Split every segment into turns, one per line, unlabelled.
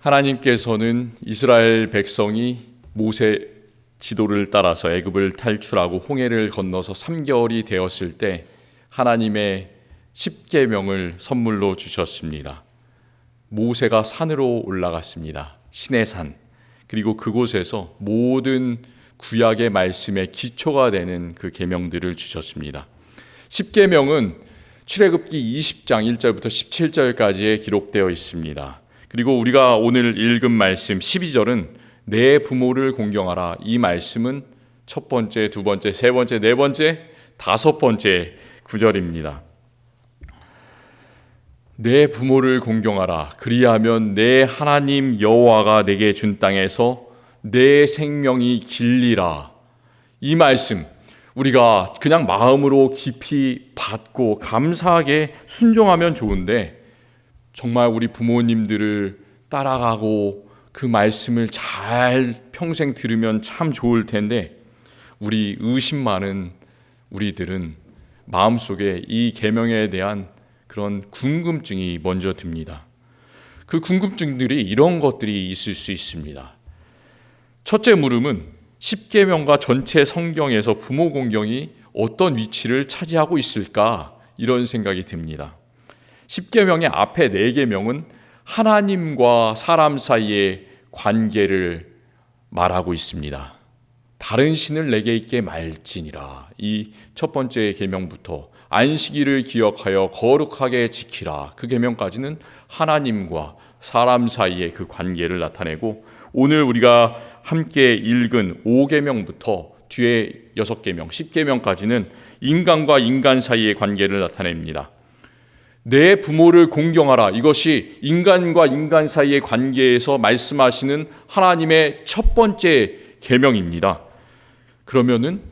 하나님께서는 이스라엘 백성이 모세 지도를 따라서 애굽을 탈출하고 홍해를 건너서 3개월이 되었을 때 하나님의 십계명을 선물로 주셨습니다. 모세가 산으로 올라갔습니다. 시내산. 그리고 그곳에서 모든 구약의 말씀의 기초가 되는 그 계명들을 주셨습니다. 십계명은 출애굽기 20장 1절부터 17절까지에 기록되어 있습니다. 그리고 우리가 오늘 읽은 말씀 12절은 내 부모를 공경하라. 이 말씀은 첫 번째, 두 번째, 세 번째, 네 번째, 다섯 번째 구절입니다. 내 부모를 공경하라. 그리하면 내 하나님 여호와가 내게 준 땅에서 내 생명이 길리라. 이 말씀 우리가 그냥 마음으로 깊이 받고 감사하게 순종하면 좋은데 정말 우리 부모님들을 따라가고 그 말씀을 잘 평생 들으면 참 좋을 텐데 우리 의심 많은 우리들은 마음속에 이 계명에 대한 그런 궁금증이 먼저 듭니다. 그 궁금증들이 이런 것들이 있을 수 있습니다. 첫째 물음은 십계명과 전체 성경에서 부모 공경이 어떤 위치를 차지하고 있을까? 이런 생각이 듭니다. 십계명의 앞에 네 계명은 하나님과 사람 사이의 관계를 말하고 있습니다. 다른 신을 내게 있게 말지니라. 이 첫 번째 계명부터 안식일을 기억하여 거룩하게 지키라. 그 계명까지는 하나님과 사람 사이의 그 관계를 나타내고 오늘 우리가 함께 읽은 5계명부터 뒤에 6계명, 10계명까지는 인간과 인간 사이의 관계를 나타냅니다. 내 부모를 공경하라. 이것이 인간과 인간 사이의 관계에서 말씀하시는 하나님의 첫 번째 계명입니다. 그러면은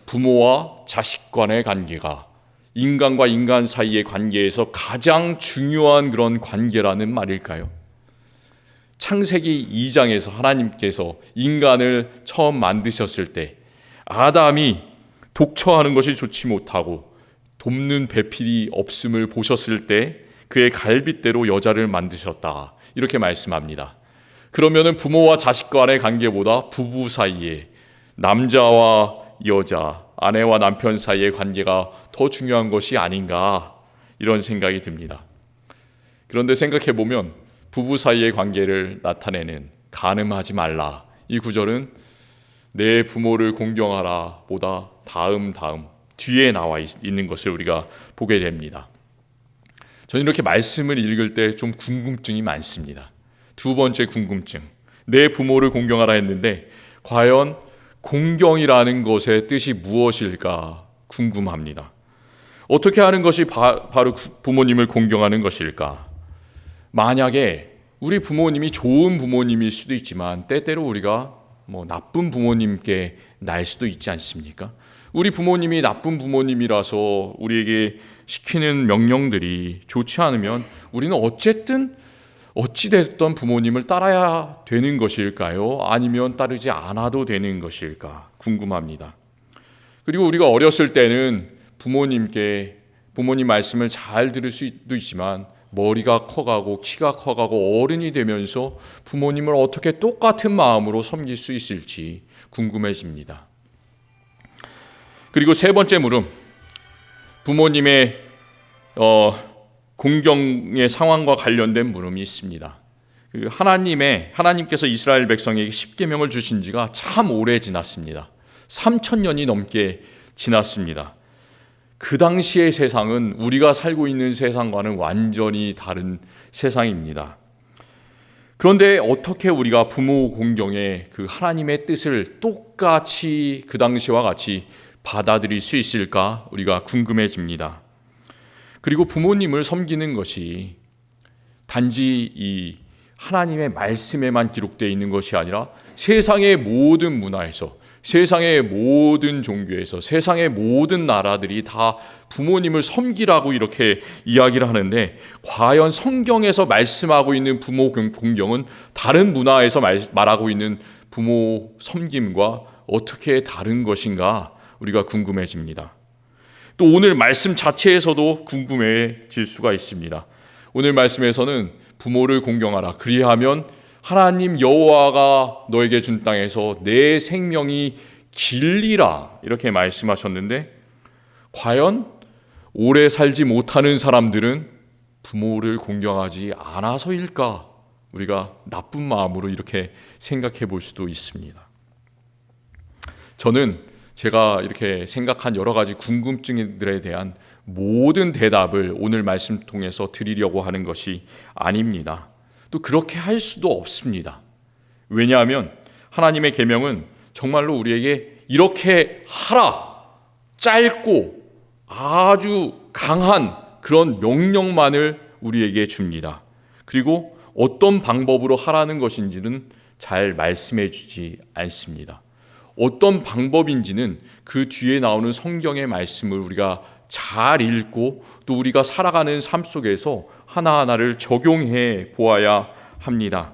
부모와 자식 간의 관계가 인간과 인간 사이의 관계에서 가장 중요한 그런 관계라는 말일까요? 창세기 2장에서 하나님께서 인간을 처음 만드셨을 때 아담이 독처하는 것이 좋지 못하고 돕는 배필이 없음을 보셨을 때 그의 갈빗대로 여자를 만드셨다. 이렇게 말씀합니다. 그러면은 부모와 자식 간의 관계보다 부부 사이에 남자와 여자, 아내와 남편 사이의 관계가 더 중요한 것이 아닌가 이런 생각이 듭니다. 그런데 생각해 보면 부부 사이의 관계를 나타내는 간음하지 말라. 이 구절은 내 부모를 공경하라 보다 다음 뒤에 나와 있는 것을 우리가 보게 됩니다. 저는 이렇게 말씀을 읽을 때 좀 궁금증이 많습니다. 두 번째 궁금증. 내 부모를 공경하라 했는데 과연 공경이라는 것의 뜻이 무엇일까 궁금합니다. 어떻게 하는 것이 바로 부모님을 공경하는 것일까? 만약에 우리 부모님이 좋은 부모님일 수도 있지만 때때로 우리가 나쁜 부모님께 날 수도 있지 않습니까? 우리 부모님이 나쁜 부모님이라서 우리에게 시키는 명령들이 좋지 않으면 우리는 어쨌든 어찌됐던 부모님을 따라야 되는 것일까요? 아니면 따르지 않아도 되는 것일까? 궁금합니다. 그리고 우리가 어렸을 때는 부모님 말씀을 잘 들을 수도 있지만 머리가 커가고 키가 커가고 어른이 되면서 부모님을 어떻게 똑같은 마음으로 섬길 수 있을지 궁금해집니다. 그리고 세 번째 물음, 부모님의 공경의 상황과 관련된 물음이 있습니다. 하나님께서 이스라엘 백성에게 십계명을 주신 지가 참 오래 지났습니다. 3,000년이 넘게 지났습니다. 그 당시의 세상은 우리가 살고 있는 세상과는 완전히 다른 세상입니다. 그런데 어떻게 우리가 부모 공경의 그 하나님의 뜻을 똑같이 그 당시와 같이 받아들일 수 있을까? 우리가 궁금해집니다. 그리고 부모님을 섬기는 것이 단지 이 하나님의 말씀에만 기록되어 있는 것이 아니라 세상의 모든 문화에서, 세상의 모든 종교에서, 세상의 모든 나라들이 다 부모님을 섬기라고 이렇게 이야기를 하는데 과연 성경에서 말씀하고 있는 부모 공경은 다른 문화에서 말하고 있는 부모 섬김과 어떻게 다른 것인가 우리가 궁금해집니다. 또 오늘 말씀 자체에서도 궁금해질 수가 있습니다. 오늘 말씀에서는 부모를 공경하라. 그리하면 하나님 여호와가 너에게 준 땅에서 내 생명이 길리라 이렇게 말씀하셨는데, 과연 오래 살지 못하는 사람들은 부모를 공경하지 않아서일까? 우리가 나쁜 마음으로 이렇게 생각해 볼 수도 있습니다. 저는 제가 이렇게 생각한 여러 가지 궁금증들에 대한 모든 대답을 오늘 말씀 통해서 드리려고 하는 것이 아닙니다. 또 그렇게 할 수도 없습니다. 왜냐하면 하나님의 계명은 정말로 우리에게 이렇게 하라, 짧고 아주 강한 그런 명령만을 우리에게 줍니다. 그리고 어떤 방법으로 하라는 것인지는 잘 말씀해 주지 않습니다. 어떤 방법인지는 그 뒤에 나오는 성경의 말씀을 우리가 잘 읽고 또 우리가 살아가는 삶 속에서 하나하나를 적용해 보아야 합니다.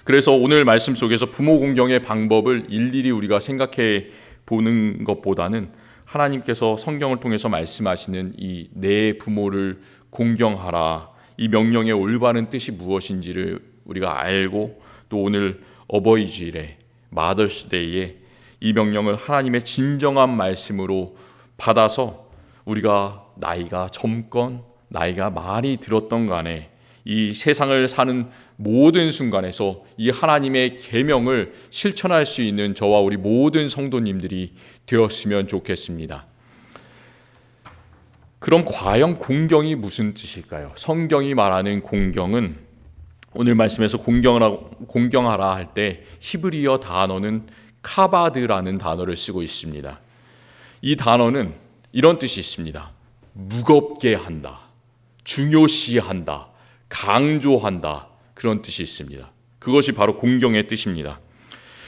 그래서 오늘 말씀 속에서 부모 공경의 방법을 일일이 우리가 생각해 보는 것보다는 하나님께서 성경을 통해서 말씀하시는 이 내 부모를 공경하라, 이 명령의 올바른 뜻이 무엇인지를 우리가 알고 또 오늘 어버이주일에 마더스데이에 이 명령을 하나님의 진정한 말씀으로 받아서 우리가 나이가 젊건 나이가 많이 들었던 간에 이 세상을 사는 모든 순간에서 이 하나님의 계명을 실천할 수 있는 저와 우리 모든 성도님들이 되었으면 좋겠습니다. 그럼 과연 공경이 무슨 뜻일까요? 성경이 말하는 공경은 오늘 말씀에서 공경하라 할 때 히브리어 단어는 카바드라는 단어를 쓰고 있습니다. 이 단어는 이런 뜻이 있습니다. 무겁게 한다, 중요시한다, 강조한다, 그런 뜻이 있습니다. 그것이 바로 공경의 뜻입니다.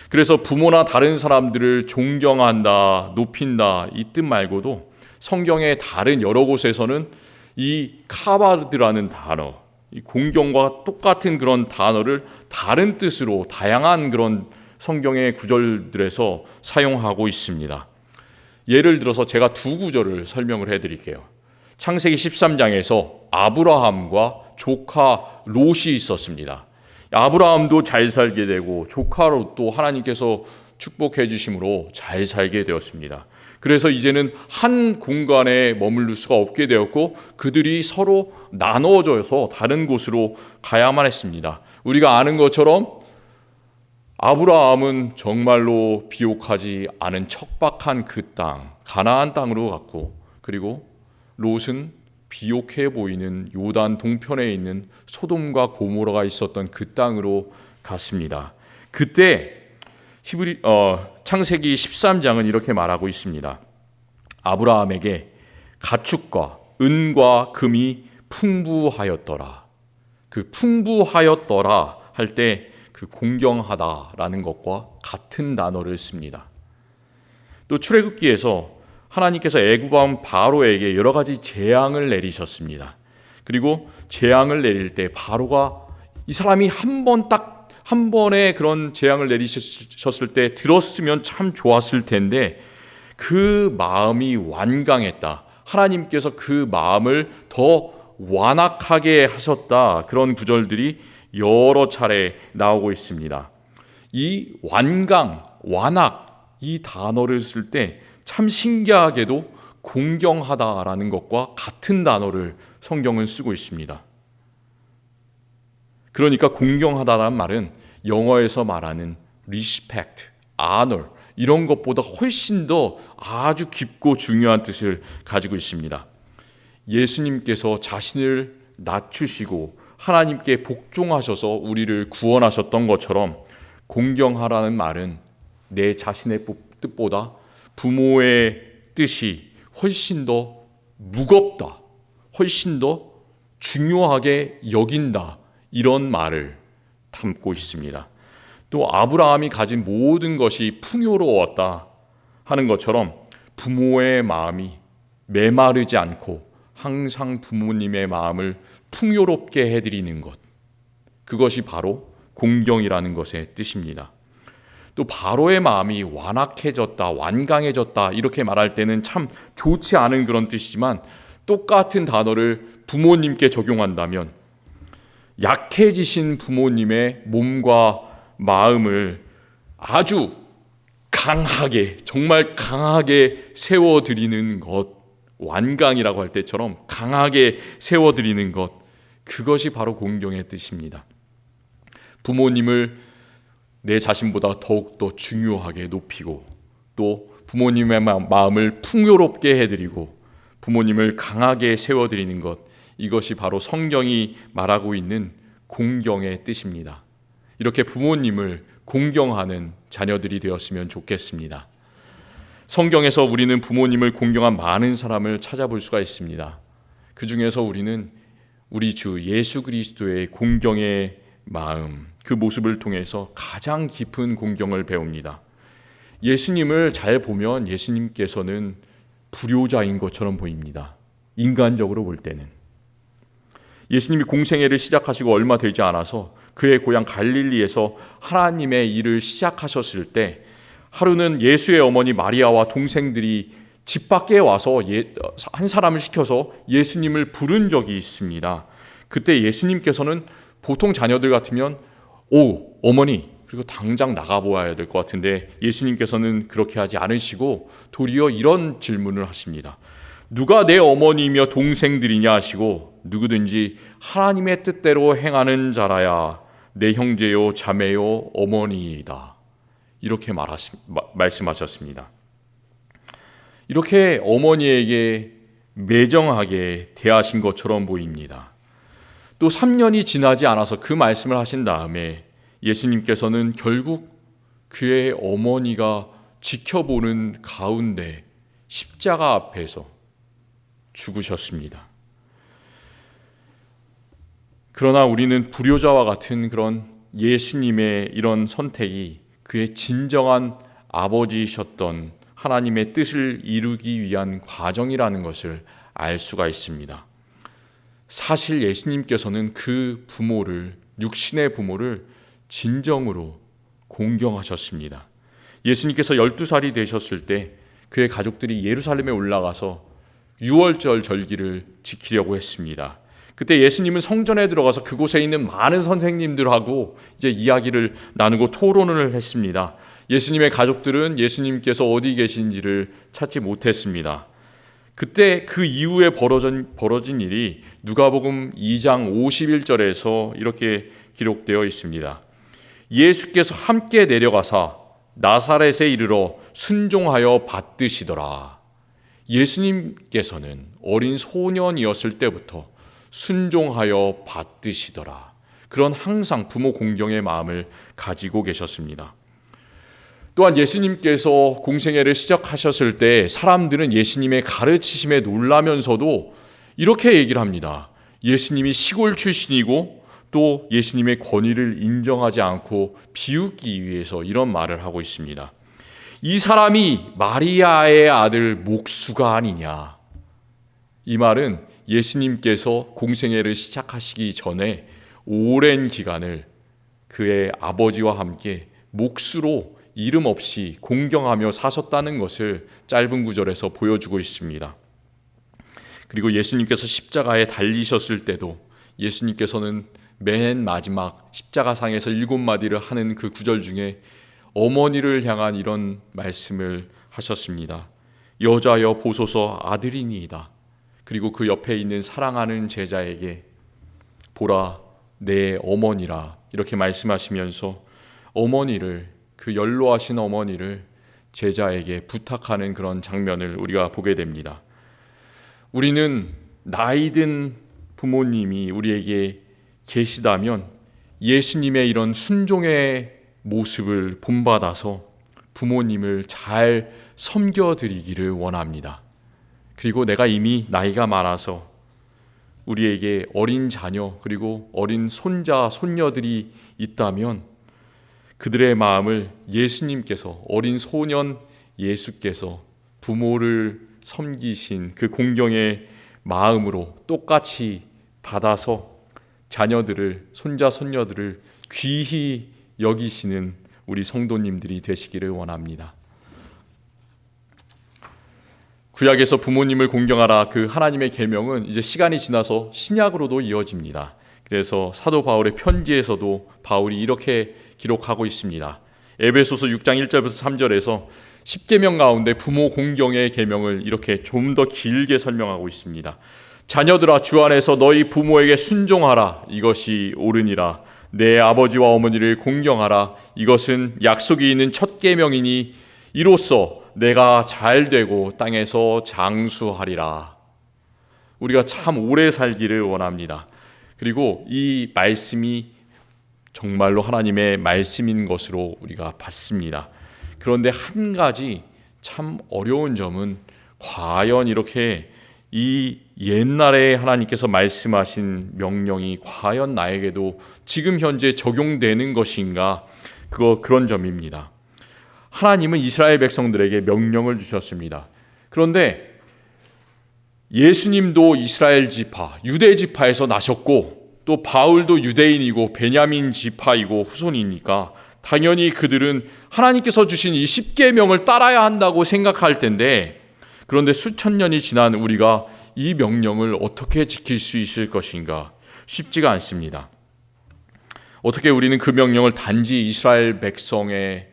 그래서 부모나 다른 사람들을 존경한다, 높인다, 이 뜻 말고도 성경의 다른 여러 곳에서는 이 카바드라는 단어, 이 공경과 똑같은 그런 단어를 다른 뜻으로 다양한 그런 성경의 구절들에서 사용하고 있습니다. 예를 들어서 제가 두 구절을 설명을 해드릴게요. 창세기 13장에서 아브라함과 조카 롯이 있었습니다. 아브라함도 잘 살게 되고 조카 롯도 하나님께서 축복해 주심으로 잘 살게 되었습니다. 그래서 이제는 한 공간에 머무를 수가 없게 되었고 그들이 서로 나눠져서 다른 곳으로 가야만 했습니다. 우리가 아는 것처럼 아브라함은 정말로 비옥하지 않은 척박한 그 땅, 가나안 땅으로 갔고, 그리고 롯은 비옥해 보이는 요단 동편에 있는 소돔과 고모라가 있었던 그 땅으로 갔습니다. 그때 창세기 13장은 이렇게 말하고 있습니다. 아브라함에게 가축과 은과 금이 풍부하였더라. 그 풍부하였더라 할 때 그 공경하다라는 것과 같은 단어를 씁니다. 또 출애굽기에서 하나님께서 애굽왕 바로에게 여러 가지 재앙을 내리셨습니다. 그리고 재앙을 내릴 때 바로가 이 사람이 한 번의 그런 재앙을 내리셨을 때 들었으면 참 좋았을 텐데 그 마음이 완강했다. 하나님께서 그 마음을 더 완악하게 하셨다. 그런 구절들이 여러 차례 나오고 있습니다. 이 완강, 완악 이 단어를 쓸 때 참 신기하게도 공경하다라는 것과 같은 단어를 성경은 쓰고 있습니다. 그러니까 공경하다라는 말은 영어에서 말하는 respect, honor 이런 것보다 훨씬 더 아주 깊고 중요한 뜻을 가지고 있습니다. 예수님께서 자신을 낮추시고 하나님께 복종하셔서 우리를 구원하셨던 것처럼 공경하라는 말은 내 자신의 뜻보다 부모의 뜻이 훨씬 더 무겁다, 훨씬 더 중요하게 여긴다, 이런 말을 담고 있습니다. 또 아브라함이 가진 모든 것이 풍요로웠다 하는 것처럼 부모의 마음이 메마르지 않고 항상 부모님의 마음을 풍요롭게 해드리는 것, 그것이 바로 공경이라는 것의 뜻입니다. 또 바로의 마음이 완악해졌다, 완강해졌다 이렇게 말할 때는 참 좋지 않은 그런 뜻이지만 똑같은 단어를 부모님께 적용한다면 약해지신 부모님의 몸과 마음을 아주 강하게, 정말 강하게 세워드리는 것, 완강이라고 할 때처럼 강하게 세워드리는 것, 그것이 바로 공경의 뜻입니다. 부모님을 내 자신보다 더욱더 중요하게 높이고, 또 부모님의 마음을 풍요롭게 해드리고 부모님을 강하게 세워드리는 것, 이것이 바로 성경이 말하고 있는 공경의 뜻입니다. 이렇게 부모님을 공경하는 자녀들이 되었으면 좋겠습니다. 성경에서 우리는 부모님을 공경한 많은 사람을 찾아볼 수가 있습니다. 그 중에서 우리는 우리 주 예수 그리스도의 공경의 마음, 그 모습을 통해서 가장 깊은 공경을 배웁니다. 예수님을 잘 보면 예수님께서는 불효자인 것처럼 보입니다. 인간적으로 볼 때는. 예수님이 공생애를 시작하시고 얼마 되지 않아서 그의 고향 갈릴리에서 하나님의 일을 시작하셨을 때, 하루는 예수의 어머니 마리아와 동생들이 집 밖에 와서 한 사람을 시켜서 예수님을 부른 적이 있습니다. 그때 예수님께서는 보통 자녀들 같으면 오, 어머니, 그리고 당장 나가보아야 될 것 같은데 예수님께서는 그렇게 하지 않으시고 도리어 이런 질문을 하십니다. 누가 내 어머니며 동생들이냐 하시고, 누구든지 하나님의 뜻대로 행하는 자라야 내 형제요 자매요 어머니이다. 이렇게 말씀하셨습니다. 이렇게 어머니에게 매정하게 대하신 것처럼 보입니다. 또 3년이 지나지 않아서 그 말씀을 하신 다음에 예수님께서는 결국 그의 어머니가 지켜보는 가운데 십자가 앞에서 죽으셨습니다. 그러나 우리는 불효자와 같은 그런 예수님의 이런 선택이 그의 진정한 아버지이셨던 하나님의 뜻을 이루기 위한 과정이라는 것을 알 수가 있습니다. 사실 예수님께서는 그 부모를, 육신의 부모를 진정으로 공경하셨습니다. 예수님께서 12살이 되셨을 때 그의 가족들이 예루살렘에 올라가서 유월절 절기를 지키려고 했습니다. 그때 예수님은 성전에 들어가서 그곳에 있는 많은 선생님들하고 이제 이야기를 나누고 토론을 했습니다. 예수님의 가족들은 예수님께서 어디 계신지를 찾지 못했습니다. 그때 그 이후에 벌어진 일이 누가복음 2장 51절에서 이렇게 기록되어 있습니다. 예수께서 함께 내려가사 나사렛에 이르러 순종하여 받드시더라. 예수님께서는 어린 소년이었을 때부터 순종하여 받드시더라. 그런 항상 부모 공경의 마음을 가지고 계셨습니다. 또한 예수님께서 공생애를 시작하셨을 때 사람들은 예수님의 가르치심에 놀라면서도 이렇게 얘기를 합니다. 예수님이 시골 출신이고 또 예수님의 권위를 인정하지 않고 비웃기 위해서 이런 말을 하고 있습니다. 이 사람이 마리아의 아들 목수가 아니냐. 이 말은 예수님께서 공생애를 시작하시기 전에 오랜 기간을 그의 아버지와 함께 목수로 이름 없이 공경하며 사셨다는 것을 짧은 구절에서 보여주고 있습니다. 그리고 예수님께서 십자가에 달리셨을 때도 예수님께서는 맨 마지막 십자가상에서 7마디를 하는 그 구절 중에 어머니를 향한 이런 말씀을 하셨습니다. 여자여 보소서 아들이니이다. 그리고 그 옆에 있는 사랑하는 제자에게 보라 내 어머니라 이렇게 말씀하시면서 어머니를, 그 연로하신 어머니를 제자에게 부탁하는 그런 장면을 우리가 보게 됩니다. 우리는 나이든 부모님이 우리에게 계시다면 예수님의 이런 순종의 모습을 본받아서 부모님을 잘 섬겨드리기를 원합니다. 그리고 내가 이미 나이가 많아서 우리에게 어린 자녀 그리고 어린 손자, 손녀들이 있다면 그들의 마음을 예수님께서, 어린 소년 예수께서 부모를 섬기신 그 공경의 마음으로 똑같이 받아서 자녀들을, 손자, 손녀들을 귀히 여기시는 우리 성도님들이 되시기를 원합니다. 구약에서 부모님을 공경하라 그 하나님의 계명은 이제 시간이 지나서 신약으로도 이어집니다. 그래서 사도 바울의 편지에서도 바울이 이렇게 기록하고 있습니다. 에베소서 6장 1절부터 3절에서 10계명 가운데 부모 공경의 계명을 이렇게 좀 더 길게 설명하고 있습니다. 자녀들아, 주 안에서 너희 부모에게 순종하라. 이것이 옳으니라. 내 아버지와 어머니를 공경하라. 이것은 약속이 있는 첫 계명이니 이로써 내가 잘되고 땅에서 장수하리라. 우리가 참 오래 살기를 원합니다. 그리고 이 말씀이 정말로 하나님의 말씀인 것으로 우리가 봤습니다. 그런데 한 가지 참 어려운 점은 과연 이렇게 이 옛날에 하나님께서 말씀하신 명령이 과연 나에게도 지금 현재 적용되는 것인가, 그런 점입니다. 하나님은 이스라엘 백성들에게 명령을 주셨습니다. 그런데 예수님도 이스라엘 지파, 유대 지파에서 나셨고 또 바울도 유대인이고 베냐민 지파이고 후손이니까 당연히 그들은 하나님께서 주신 이 10계명을 따라야 한다고 생각할 텐데, 그런데 수천 년이 지난 우리가 이 명령을 어떻게 지킬 수 있을 것인가 쉽지가 않습니다. 어떻게 우리는 그 명령을 단지 이스라엘 백성에게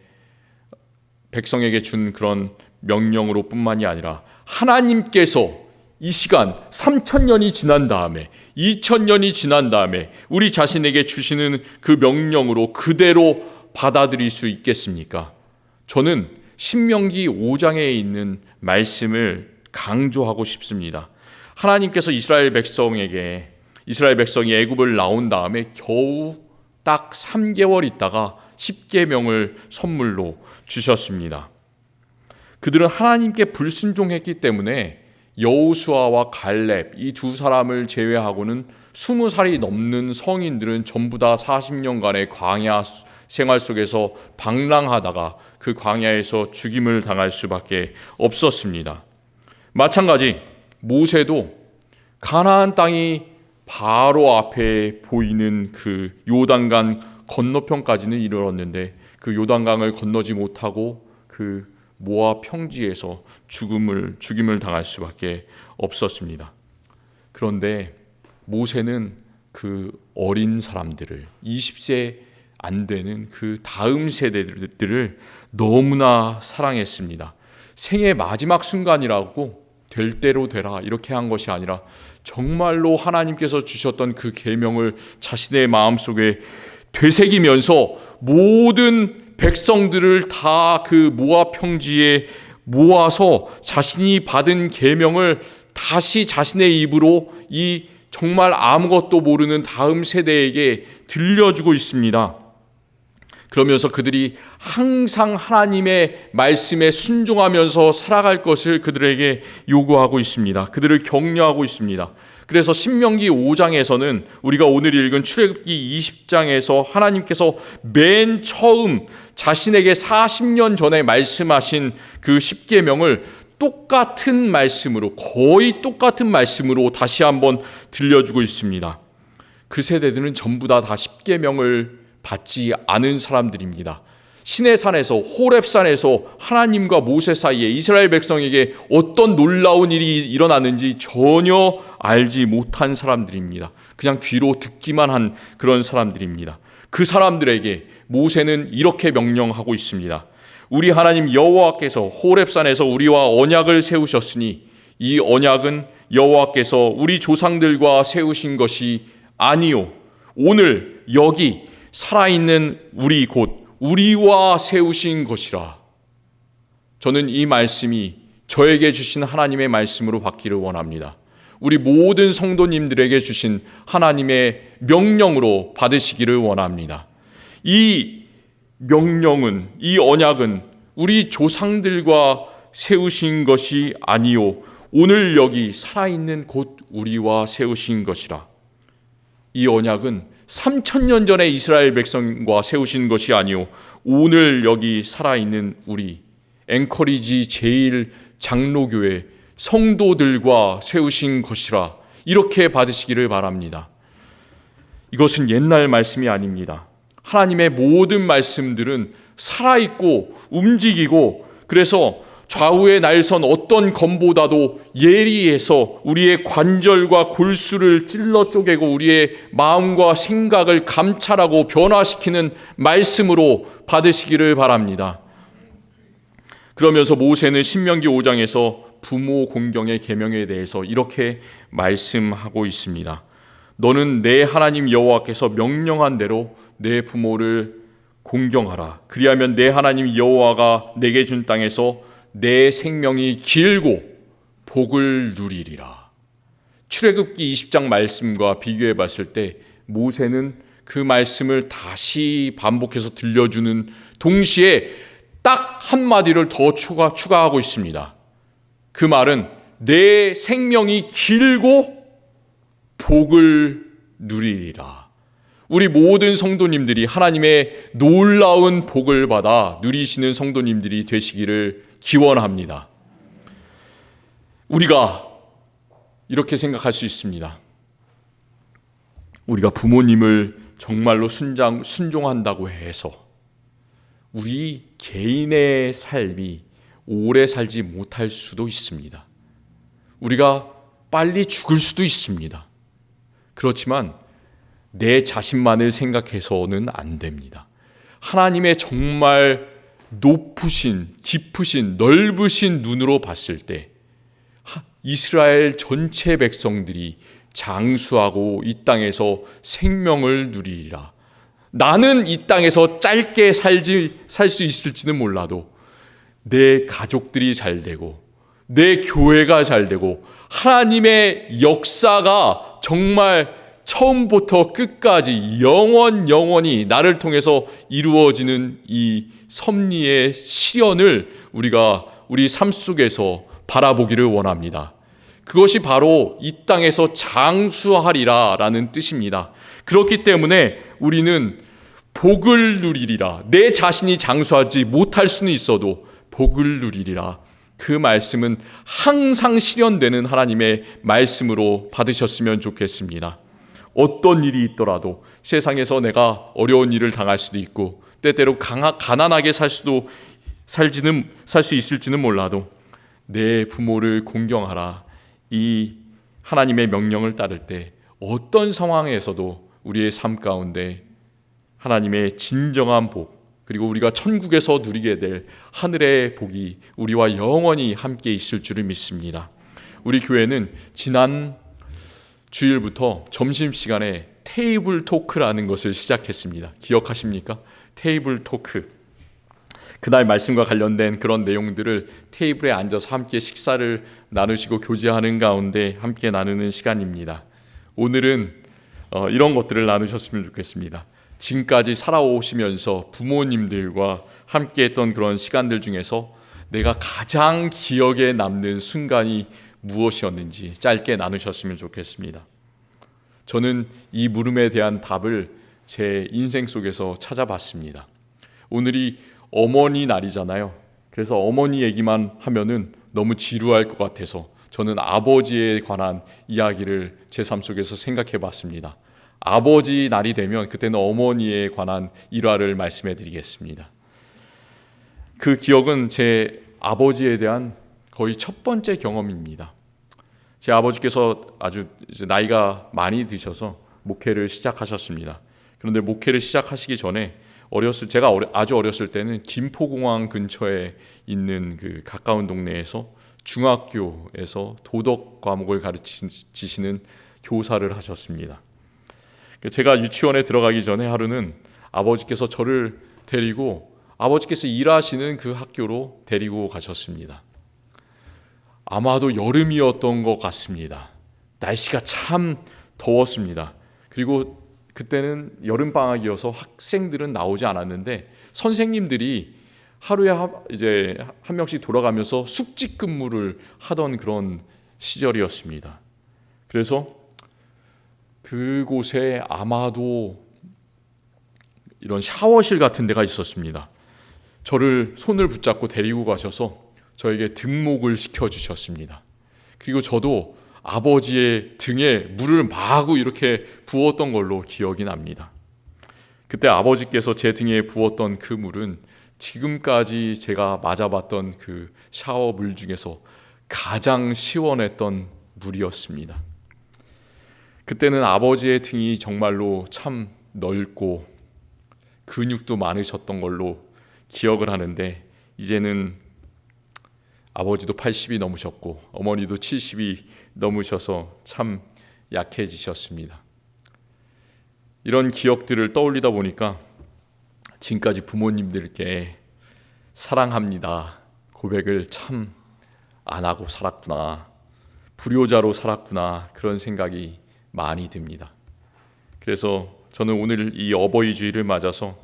준 그런 명령으로 뿐만이 아니라 하나님께서 이 시간 3000년이 지난 다음에 2000년이 지난 다음에 우리 자신에게 주시는 그 명령으로 그대로 받아들일 수 있겠습니까? 저는 신명기 5장에 있는 말씀을 강조하고 싶습니다. 하나님께서 이스라엘 백성이 애굽을 나온 다음에 겨우 딱 3개월 있다가 10계명을 선물로 주셨습니다. 그들은 하나님께 불순종했기 때문에 여호수아와 갈렙 이 두 사람을 제외하고는 20살이 넘는 성인들은 전부 다 40년간의 광야 생활 속에서 방랑하다가 그 광야에서 죽임을 당할 수밖에 없었습니다. 마찬가지 모세도 가나안 땅이 바로 앞에 보이는 그 요단강 건너편까지는 이르렀는데 그 요단강을 건너지 못하고 그 모압 평지에서 죽임을 당할 수밖에 없었습니다. 그런데 모세는 그 어린 사람들을 20세 안 되는 그 다음 세대들을 너무나 사랑했습니다. 생의 마지막 순간이라고 될 대로 되라 이렇게 한 것이 아니라 정말로 하나님께서 주셨던 그 계명을 자신의 마음속에 되새기면서 모든 백성들을 다 그 모압 평지에 모아서 자신이 받은 계명을 다시 자신의 입으로 이 정말 아무것도 모르는 다음 세대에게 들려주고 있습니다. 그러면서 그들이 항상 하나님의 말씀에 순종하면서 살아갈 것을 그들에게 요구하고 있습니다. 그들을 격려하고 있습니다. 그래서 신명기 5장에서는 우리가 오늘 읽은 출애굽기 20장에서 하나님께서 맨 처음 자신에게 40년 전에 말씀하신 그 10계명을 똑같은 말씀으로, 거의 똑같은 말씀으로 다시 한번 들려주고 있습니다. 그 세대들은 전부 다 10계명을 받지 않은 사람들입니다. 시내산에서, 호렙산에서 하나님과 모세 사이에 이스라엘 백성에게 어떤 놀라운 일이 일어났는지 전혀 알지 못한 사람들입니다. 그냥 귀로 듣기만 한 그런 사람들입니다. 그 사람들에게 모세는 이렇게 명령하고 있습니다. 우리 하나님 여호와께서 호렙산에서 우리와 언약을 세우셨으니 이 언약은 여호와께서 우리 조상들과 세우신 것이 아니요 오늘 여기 살아있는 우리 곧 우리와 세우신 것이라. 저는 이 말씀이 저에게 주신 하나님의 말씀으로 받기를 원합니다. 우리 모든 성도님들에게 주신 하나님의 명령으로 받으시기를 원합니다. 이 명령은, 이 언약은 우리 조상들과 세우신 것이 아니요 오늘 여기 살아있는 곧 우리와 세우신 것이라. 이 언약은 3000년 전에 이스라엘 백성과 세우신 것이 아니요 오늘 여기 살아있는 우리 앵커리지 제1장로교회 성도들과 세우신 것이라. 이렇게 받으시기를 바랍니다. 이것은 옛날 말씀이 아닙니다. 하나님의 모든 말씀들은 살아있고 움직이고 그래서 좌우에 날선 어떤 검보다도 예리해서 우리의 관절과 골수를 찔러 쪼개고 우리의 마음과 생각을 감찰하고 변화시키는 말씀으로 받으시기를 바랍니다. 그러면서 모세는 신명기 5장에서 부모 공경의 계명에 대해서 이렇게 말씀하고 있습니다. 너는 내 하나님 여호와께서 명령한 대로 내 부모를 공경하라. 그리하면 내 하나님 여호와가 내게 준 땅에서 내 생명이 길고 복을 누리리라. 출애굽기 20장 말씀과 비교해 봤을 때 모세는 그 말씀을 다시 반복해서 들려주는 동시에 딱 한마디를 더 추가하고 있습니다. 그 말은 내 생명이 길고 복을 누리리라. 우리 모든 성도님들이 하나님의 놀라운 복을 받아 누리시는 성도님들이 되시기를 기원합니다. 우리가 이렇게 생각할 수 있습니다. 우리가 부모님을 정말로 순종한다고 해서 우리 개인의 삶이 오래 살지 못할 수도 있습니다. 우리가 빨리 죽을 수도 있습니다. 그렇지만 내 자신만을 생각해서는 안 됩니다. 하나님의 정말 높으신, 깊으신, 넓으신 눈으로 봤을 때 이스라엘 전체 백성들이 장수하고 이 땅에서 생명을 누리리라. 나는 이 땅에서 짧게 살 수 있을지는 몰라도 내 가족들이 잘 되고 내 교회가 잘 되고 하나님의 역사가 정말 처음부터 끝까지 영원히 나를 통해서 이루어지는 이 섭리의 실현을 우리가 우리 삶 속에서 바라보기를 원합니다. 그것이 바로 이 땅에서 장수하리라라는 뜻입니다. 그렇기 때문에 우리는 복을 누리리라. 내 자신이 장수하지 못할 수는 있어도 복을 누리리라. 그 말씀은 항상 실현되는 하나님의 말씀으로 받으셨으면 좋겠습니다. 어떤 일이 있더라도 세상에서 내가 어려운 일을 당할 수도 있고 때때로 가난하게 살 수 있을지는 몰라도 내 부모를 공경하라. 이 하나님의 명령을 따를 때 어떤 상황에서도 우리의 삶 가운데 하나님의 진정한 복, 그리고 우리가 천국에서 누리게 될 하늘의 복이 우리와 영원히 함께 있을 줄을 믿습니다. 우리 교회는 지난 주일부터 점심시간에 테이블 토크라는 것을 시작했습니다. 기억하십니까? 테이블 토크. 그날 말씀과 관련된 그런 내용들을 테이블에 앉아서 함께 식사를 나누시고 교제하는 가운데 함께 나누는 시간입니다. 오늘은 이런 것들을 나누셨으면 좋겠습니다. 지금까지 살아오시면서 부모님들과 함께 했던 그런 시간들 중에서 내가 가장 기억에 남는 순간이 무엇이었는지 짧게 나누셨으면 좋겠습니다. 저는 이 물음에 대한 답을 제 인생 속에서 찾아봤습니다. 오늘이 어머니 날이잖아요. 그래서 어머니 얘기만 하면은 너무 지루할 것 같아서 저는 아버지에 관한 이야기를 제 삶 속에서 생각해 봤습니다. 아버지 날이 되면 그때는 어머니에 관한 일화를 말씀해 드리겠습니다. 그 기억은 제 아버지에 대한 거의 첫 번째 경험입니다. 제 아버지께서 아주 이제 나이가 많이 드셔서 목회를 시작하셨습니다. 그런데 목회를 시작하시기 전에 제가 아주 어렸을 때는 김포공항 근처에 있는 그 가까운 동네에서 중학교에서 도덕 과목을 가르치시는 교사를 하셨습니다. 제가 유치원에 들어가기 전에 하루는 아버지께서 저를 데리고 아버지께서 일하시는 그 학교로 데리고 가셨습니다. 아마도 여름이었던 것 같습니다. 날씨가 참 더웠습니다. 그리고 그때는 여름방학이어서 학생들은 나오지 않았는데 선생님들이 하루에 이제 한 명씩 돌아가면서 숙직 근무를 하던 그런 시절이었습니다. 그래서 그곳에 아마도 이런 샤워실 같은 데가 있었습니다. 저를 손을 붙잡고 데리고 가셔서 저에게 등목을 시켜주셨습니다. 그리고 저도 아버지의 등에 물을 마구 이렇게 부었던 걸로 기억이 납니다. 그때 아버지께서 제 등에 부었던 그 물은 지금까지 제가 맞아봤던 그 샤워 물 중에서 가장 시원했던 물이었습니다. 그때는 아버지의 등이 정말로 참 넓고 근육도 많으셨던 걸로 기억을 하는데, 이제는 아버지도 80이 넘으셨고 어머니도 70이 넘으셔서 참 약해지셨습니다. 이런 기억들을 떠올리다 보니까 지금까지 부모님들께 사랑합니다 고백을 참 안 하고 살았구나, 불효자로 살았구나, 그런 생각이 많이 듭니다. 그래서 저는 오늘 이 어버이 주일을 맞아서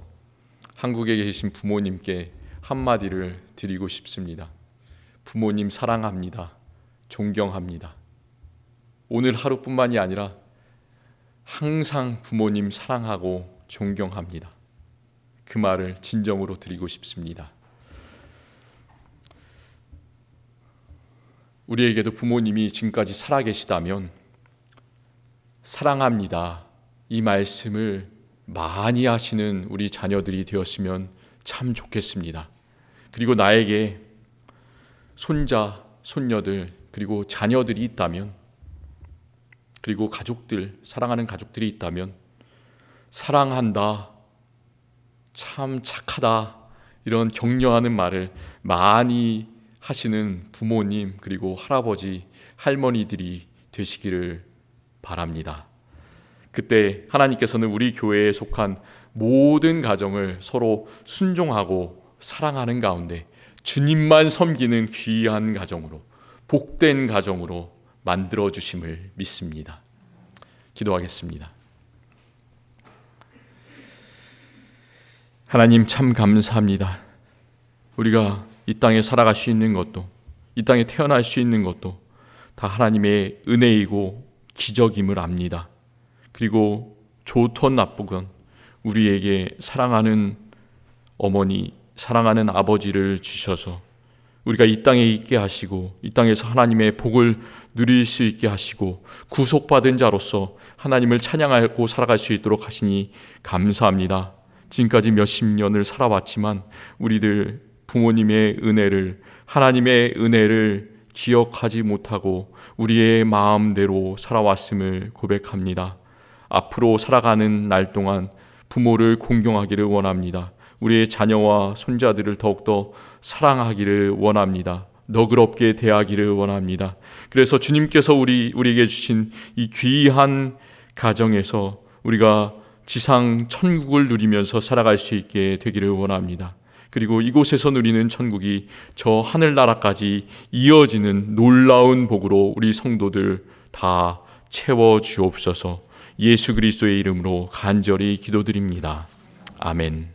한국에 계신 부모님께 한마디를 드리고 싶습니다. 부모님 사랑합니다. 존경합니다. 오늘 하루뿐만이 아니라 항상 부모님 사랑하고 존경합니다. 그 말을 진정으로 드리고 싶습니다. 우리에게도 부모님이 지금까지 살아계시다면 사랑합니다, 이 말씀을 많이 하시는 우리 자녀들이 되었으면 참 좋겠습니다. 그리고 나에게 손자, 손녀들, 그리고 자녀들이 있다면, 그리고 가족들, 사랑하는 가족들이 있다면 사랑한다, 참 착하다, 이런 격려하는 말을 많이 하시는 부모님, 그리고 할아버지, 할머니들이 되시기를 바랍니다. 그때 하나님께서는 우리 교회에 속한 모든 가정을 서로 순종하고 사랑하는 가운데 주님만 섬기는 귀한 가정으로, 복된 가정으로 만들어 주심을 믿습니다. 기도하겠습니다. 하나님, 참 감사합니다. 우리가 이 땅에 살아갈 수 있는 것도, 이 땅에 태어날 수 있는 것도 다 하나님의 은혜이고 기적임을 압니다. 그리고 좋던 나쁘건 우리에게 사랑하는 어머니, 사랑하는 아버지를 주셔서 우리가 이 땅에 있게 하시고, 이 땅에서 하나님의 복을 누릴 수 있게 하시고, 구속받은 자로서 하나님을 찬양하고 살아갈 수 있도록 하시니 감사합니다. 지금까지 몇십 년을 살아왔지만 우리들 부모님의 은혜를, 하나님의 은혜를 기억하지 못하고 우리의 마음대로 살아왔음을 고백합니다. 앞으로 살아가는 날 동안 부모를 공경하기를 원합니다. 우리의 자녀와 손자들을 더욱더 사랑하기를 원합니다. 너그럽게 대하기를 원합니다. 그래서 주님께서 우리에게 주신 이 귀한 가정에서 우리가 지상 천국을 누리면서 살아갈 수 있게 되기를 원합니다. 그리고 이곳에서 누리는 천국이 저 하늘나라까지 이어지는 놀라운 복으로 우리 성도들 다 채워 주옵소서. 예수 그리스도의 이름으로 간절히 기도드립니다. 아멘.